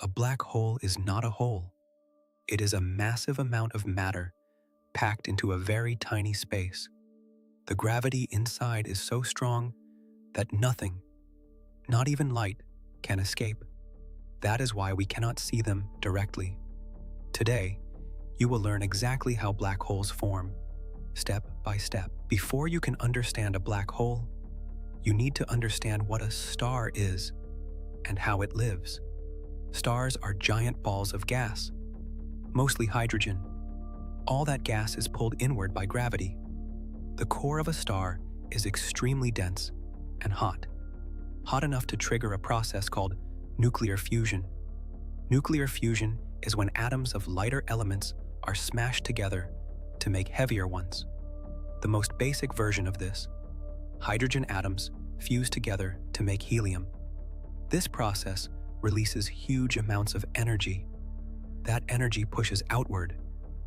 A black hole is not a hole. It is a massive amount of matter packed into a very tiny space. The gravity inside is so strong that nothing, not even light, can escape. That is why we cannot see them directly. Today, you will learn exactly how black holes form, step by step. Before you can understand a black hole, you need to understand what a star is and how it lives. Stars are giant balls of gas, mostly hydrogen. All that gas is pulled inward by gravity. The core of a star is extremely dense and hot enough to trigger a process called nuclear fusion. Nuclear fusion is when atoms of lighter elements are smashed together to make heavier ones. The most basic version of this, hydrogen atoms fuse together to make helium. This process releases huge amounts of energy. That energy pushes outward,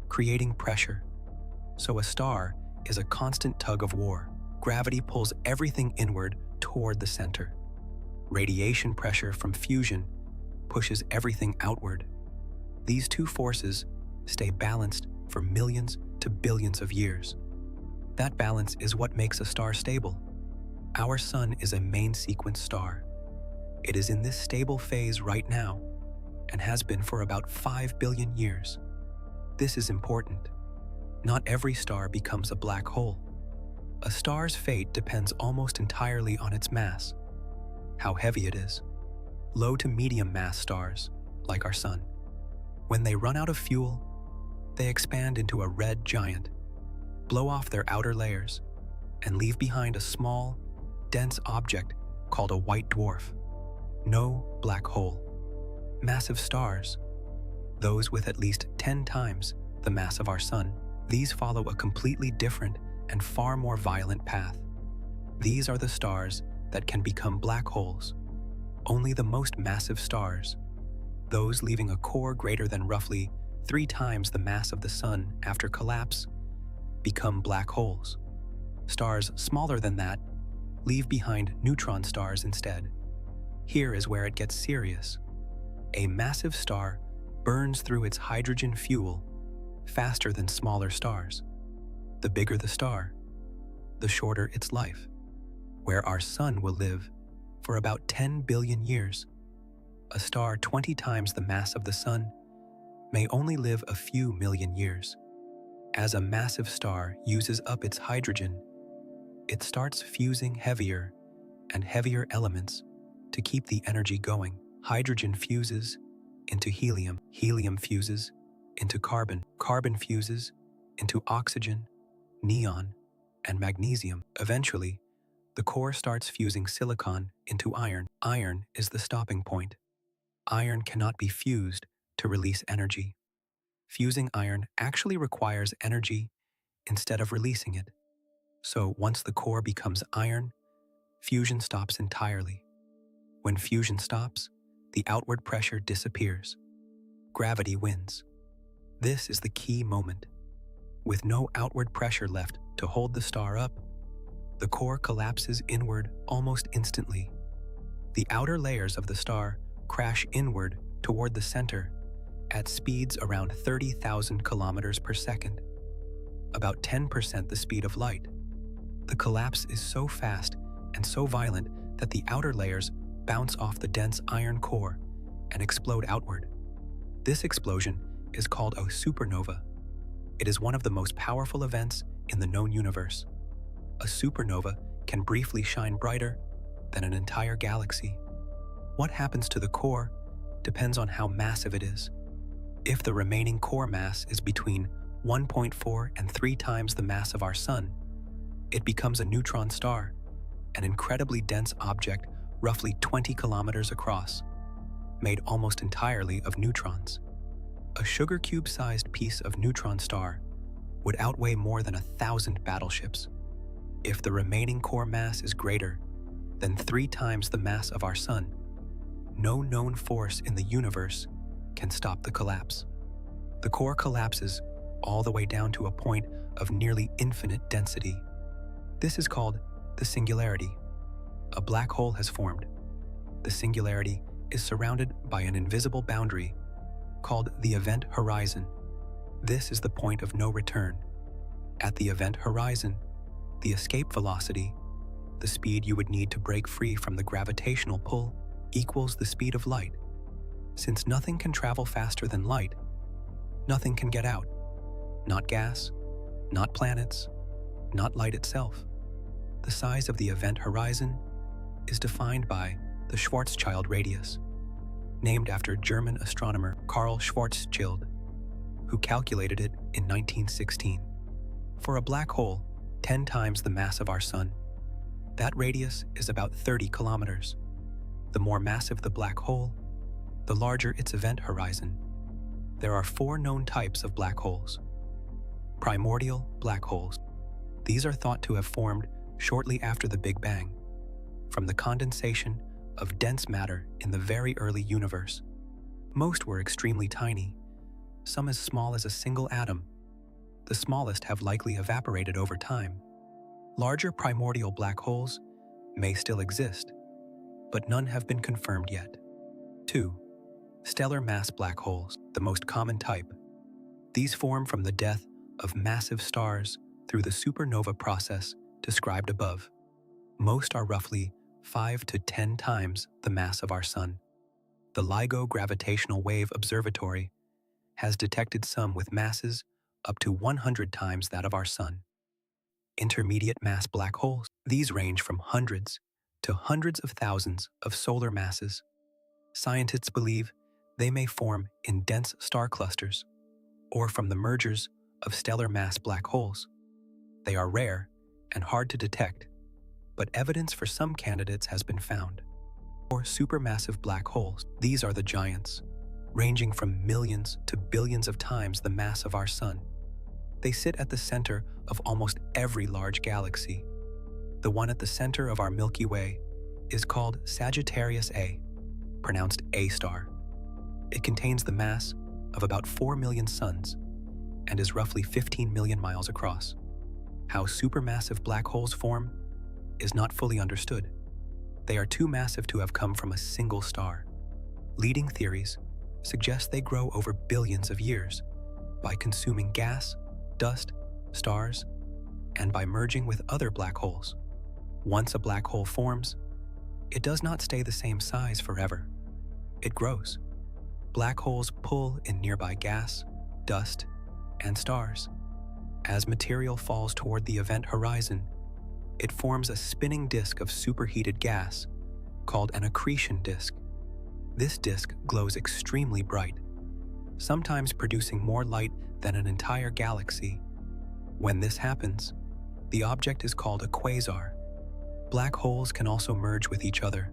creating pressure. So a star is a constant tug of war. Gravity pulls everything inward toward the center. Radiation pressure from fusion pushes everything outward. These two forces stay balanced for millions to billions of years. That balance is what makes a star stable. Our sun is a main sequence star. It is in this stable phase right now and has been for about 5 billion years. This is important. Not every star becomes a black hole. A star's fate depends almost entirely on its mass, how heavy it is. Low to medium mass stars, like our sun, when they run out of fuel, they expand into a red giant, blow off their outer layers, and leave behind a small, dense object called a white dwarf. No black hole. Massive stars, those with at least 10 times the mass of our sun, these follow a completely different and far more violent path. These are the stars that can become black holes. Only the most massive stars, those leaving a core greater than roughly 3 times the mass of the sun after collapse, become black holes. Stars smaller than that leave behind neutron stars instead. Here is where it gets serious. A massive star burns through its hydrogen fuel faster than smaller stars. The bigger the star, the shorter its life. Where our sun will live for about 10 billion years, a star 20 times the mass of the sun may only live a few million years. As a massive star uses up its hydrogen, it starts fusing heavier and heavier elements to keep the energy going. Hydrogen fuses into helium, helium fuses into carbon, carbon fuses into oxygen, neon, and magnesium. Eventually, the core starts fusing silicon into iron. Iron is the stopping point. Iron cannot be fused to release energy. Fusing iron actually requires energy instead of releasing it. So once the core becomes iron, fusion stops entirely. When fusion stops, the outward pressure disappears. Gravity wins. This is the key moment. With no outward pressure left to hold the star up, the core collapses inward almost instantly. The outer layers of the star crash inward toward the center at speeds around 30,000 kilometers per second, about 10% the speed of light. The collapse is so fast and so violent that the outer layers bounce off the dense iron core and explode outward. This explosion is called a supernova. It is one of the most powerful events in the known universe. A supernova can briefly shine brighter than an entire galaxy. What happens to the core depends on how massive it is. If the remaining core mass is between 1.4 and 3 times the mass of our sun, it becomes a neutron star, an incredibly dense object roughly 20 kilometers across, made almost entirely of neutrons. A sugar cube-sized piece of neutron star would outweigh more than 1,000 battleships. If the remaining core mass is greater than 3 times the mass of our sun, no known force in the universe can stop the collapse. The core collapses all the way down to a point of nearly infinite density. This is called the singularity. A black hole has formed. The singularity is surrounded by an invisible boundary called the event horizon. This is the point of no return. At the event horizon, the escape velocity, the speed you would need to break free from the gravitational pull, equals the speed of light. Since nothing can travel faster than light, nothing can get out. Not gas, not planets, not light itself. The size of the event horizon is defined by the Schwarzschild radius, named after German astronomer Karl Schwarzschild, who calculated it in 1916. For a black hole 10 times the mass of our Sun, that radius is about 30 kilometers. The more massive the black hole, the larger its event horizon. There are 4 known types of black holes. Primordial black holes. These are thought to have formed shortly after the Big Bang, from the condensation of dense matter in the very early universe. Most were extremely tiny, some as small as a single atom. The smallest have likely evaporated over time. Larger primordial black holes may still exist, but none have been confirmed yet. 2. Stellar mass black holes, the most common type. These form from the death of massive stars through the supernova process described above. Most are roughly 5 to 10 times the mass of our Sun. The LIGO Gravitational Wave Observatory has detected some with masses up to 100 times that of our Sun. Intermediate mass black holes. These range from hundreds to hundreds of thousands of solar masses. Scientists believe they may form in dense star clusters or from the mergers of stellar mass black holes. They are rare and hard to detect, but evidence for some candidates has been found. Or supermassive black holes. These are the giants, ranging from millions to billions of times the mass of our Sun. They sit at the center of almost every large galaxy. The one at the center of our Milky Way is called Sagittarius A, pronounced A star. It contains the mass of about 4 million suns and is roughly 15 million miles across. How supermassive black holes form is not fully understood. They are too massive to have come from a single star. Leading theories suggest they grow over billions of years by consuming gas, dust, stars, and by merging with other black holes. Once a black hole forms, it does not stay the same size forever. It grows. Black holes pull in nearby gas, dust, and stars. As material falls toward the event horizon, it forms a spinning disk of superheated gas called an accretion disk. This disk glows extremely bright, sometimes producing more light than an entire galaxy. When this happens, the object is called a quasar. Black holes can also merge with each other.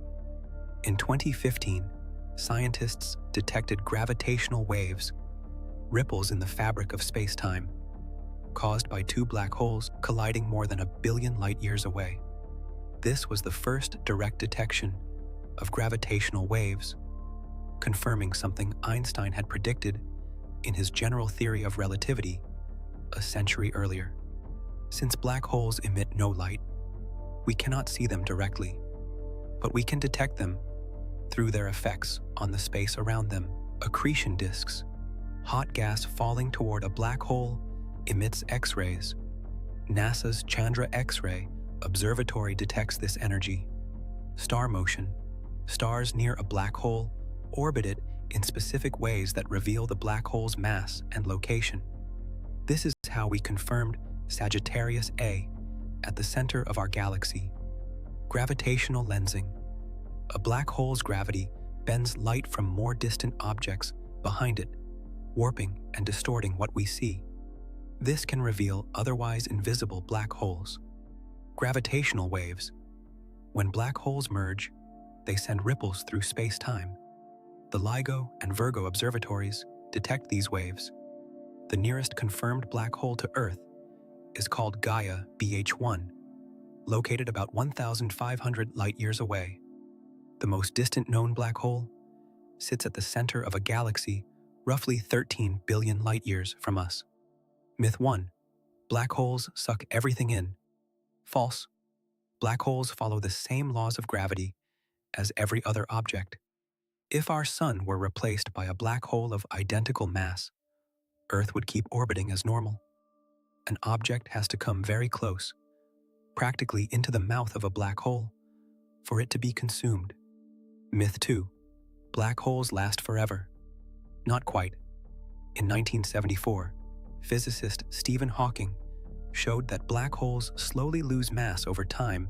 In 2015, scientists detected gravitational waves, ripples in the fabric of space-time, caused by 2 black holes colliding more than 1 billion light-years away. This was the first direct detection of gravitational waves, confirming something Einstein had predicted in his general theory of relativity a century earlier. Since black holes emit no light, we cannot see them directly, but we can detect them through their effects on the space around them. Accretion disks. Hot gas falling toward a black hole emits X-rays. NASA's Chandra X-ray Observatory detects this energy. Star motion. Stars near a black hole orbit it in specific ways that reveal the black hole's mass and location. This is how we confirmed Sagittarius A at the center of our galaxy. Gravitational lensing. A black hole's gravity bends light from more distant objects behind it, warping and distorting what we see. This can reveal otherwise invisible black holes. Gravitational waves. When black holes merge, they send ripples through space-time. The LIGO and Virgo observatories detect these waves. The nearest confirmed black hole to Earth is called Gaia BH1, located about 1,500 light-years away. The most distant known black hole sits at the center of a galaxy roughly 13 billion light-years from us. Myth 1. Black holes suck everything in. False. Black holes follow the same laws of gravity as every other object. If our sun were replaced by a black hole of identical mass, Earth would keep orbiting as normal. An object has to come very close, practically into the mouth of a black hole, for it to be consumed. Myth 2. Black holes last forever. Not quite. In 1974, physicist Stephen Hawking showed that black holes slowly lose mass over time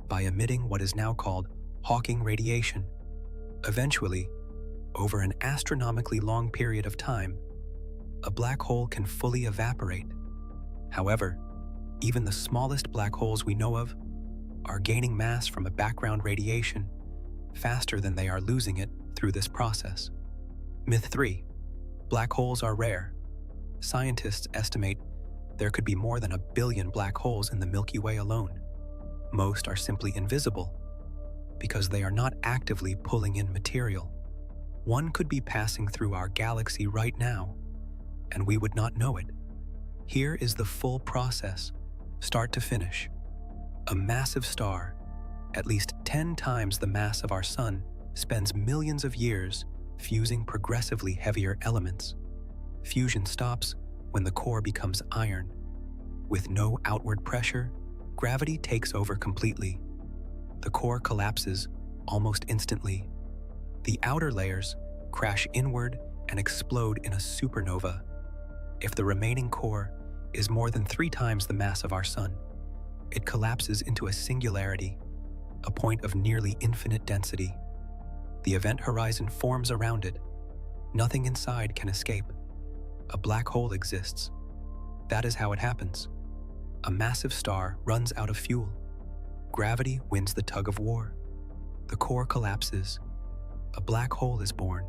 by emitting what is now called Hawking radiation. Eventually, over an astronomically long period of time, a black hole can fully evaporate. However, even the smallest black holes we know of are gaining mass from a background radiation faster than they are losing it through this process. Myth 3. Black holes are rare. Scientists estimate there could be more than 1 billion black holes in the Milky Way alone. Most are simply invisible because they are not actively pulling in material. One could be passing through our galaxy right now, and we would not know it. Here is the full process, start to finish. A massive star, at least 10 times the mass of our sun, spends millions of years fusing progressively heavier elements. Fusion stops when the core becomes iron. With no outward pressure, gravity takes over completely. The core collapses almost instantly. The outer layers crash inward and explode in a supernova. If the remaining core is more than 3 times the mass of our sun, it collapses into a singularity, a point of nearly infinite density. The event horizon forms around it. Nothing inside can escape. A black hole exists. That is how it happens. A massive star runs out of fuel. Gravity wins the tug of war. The core collapses. A black hole is born.